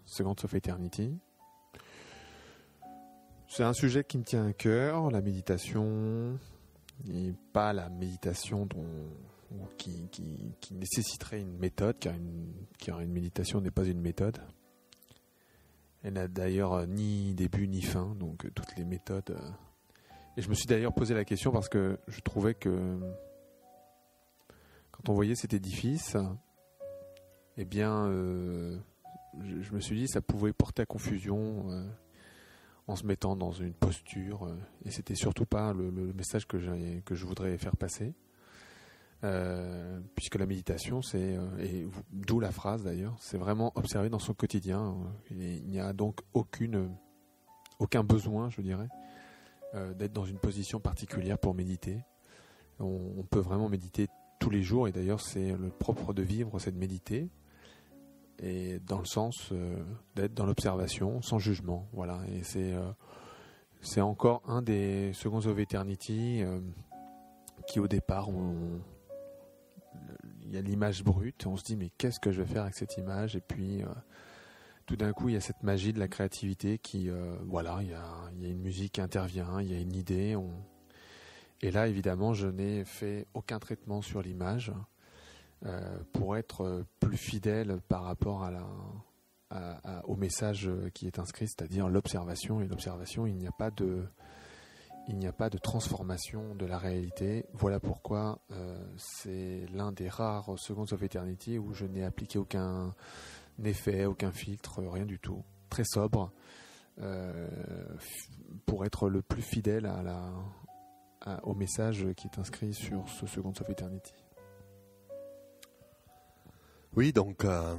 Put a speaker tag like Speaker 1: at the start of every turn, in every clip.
Speaker 1: Seconds of Eternity. C'est un sujet qui me tient à cœur, la méditation, et pas la méditation qui nécessiterait une méthode, car une méditation n'est pas une méthode. Elle n'a d'ailleurs ni début ni fin, donc toutes les méthodes. Et je me suis d'ailleurs posé la question parce que je trouvais que quand on voyait cet édifice, eh bien, je me suis dit ça pouvait porter à confusion en se mettant dans une posture, et c'était surtout pas le message que je voudrais faire passer, puisque la méditation, et d'où la phrase d'ailleurs, c'est vraiment observer dans son quotidien. Il n'y a donc aucun besoin, je dirais, d'être dans une position particulière pour méditer. On peut vraiment méditer tous les jours, et d'ailleurs c'est le propre de vivre, c'est de méditer, et dans le sens d'être dans l'observation, sans jugement. Voilà. Et c'est encore un des Seconds of Eternity qui au départ, il y a l'image brute, on se dit mais qu'est-ce que je vais faire avec cette image, et puis tout d'un coup il y a cette magie de la créativité qui, voilà, il y a une musique qui intervient, il y a une idée, et là évidemment je n'ai fait aucun traitement sur l'image, pour être plus fidèle par rapport au message qui est inscrit, c'est-à-dire l'observation. Et l'observation, il n'y a pas de transformation de la réalité. Voilà pourquoi c'est l'un des rares Seconds of Eternity où je n'ai appliqué aucun effet, aucun filtre, rien du tout. Très sobre, pour être le plus fidèle au message qui est inscrit sur ce Seconds of Eternity.
Speaker 2: Oui, donc un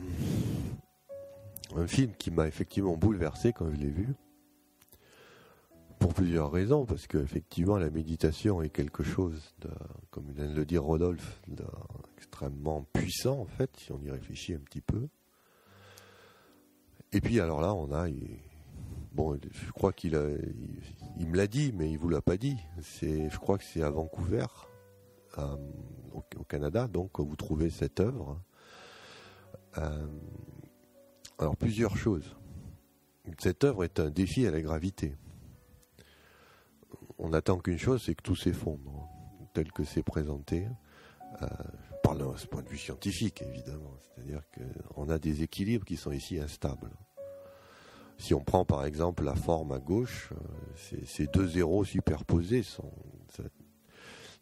Speaker 2: film qui m'a effectivement bouleversé quand je l'ai vu, pour plusieurs raisons, parce qu'effectivement la méditation est quelque chose, comme vient de le dire Rodolphe, d'extrêmement puissant en fait, si on y réfléchit un petit peu. Et puis alors là, je crois il me l'a dit, mais il vous l'a pas dit. Je crois que c'est à Vancouver, au Canada, donc vous trouvez cette œuvre. Alors plusieurs choses. Cette œuvre est un défi à la gravité. On n'attend qu'une chose, c'est que tout s'effondre, tel que c'est présenté. Je parle de ce point de vue scientifique, évidemment. C'est-à-dire qu'on a des équilibres qui sont ici instables. Si on prend par exemple la forme à gauche, ces deux zéros superposés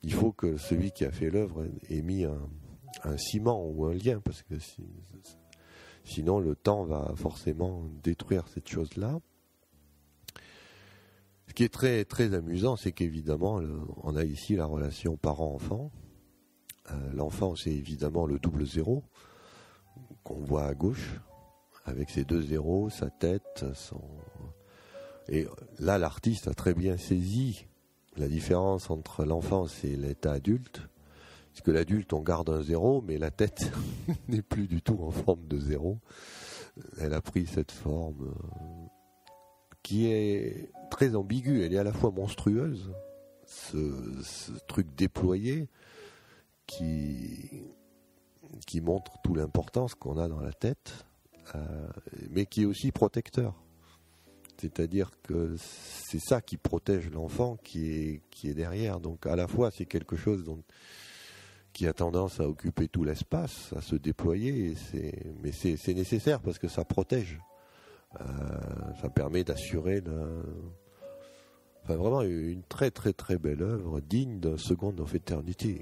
Speaker 2: il faut que celui qui a fait l'œuvre ait mis un ciment ou un lien, parce que sinon le temps va forcément détruire cette chose-là. Ce qui est très, très amusant, c'est qu'évidemment, on a ici la relation parent-enfant. L'enfant, c'est évidemment le double zéro qu'on voit à gauche, avec ses deux zéros, sa tête, Et là, l'artiste a très bien saisi la différence entre l'enfance et l'état adulte. Parce que l'adulte, on garde un zéro, mais la tête n'est plus du tout en forme de zéro. Elle a pris cette forme qui est très ambiguë. Elle est à la fois monstrueuse, ce truc déployé qui montre toute l'importance qu'on a dans la tête, mais qui est aussi protecteur. C'est-à-dire que c'est ça qui protège l'enfant qui est derrière. Donc à la fois, c'est quelque chose qui a tendance à occuper tout l'espace, à se déployer, mais c'est nécessaire parce que ça protège. Ça permet d'assurer vraiment une très très très belle œuvre, digne d'un Second of Eternity.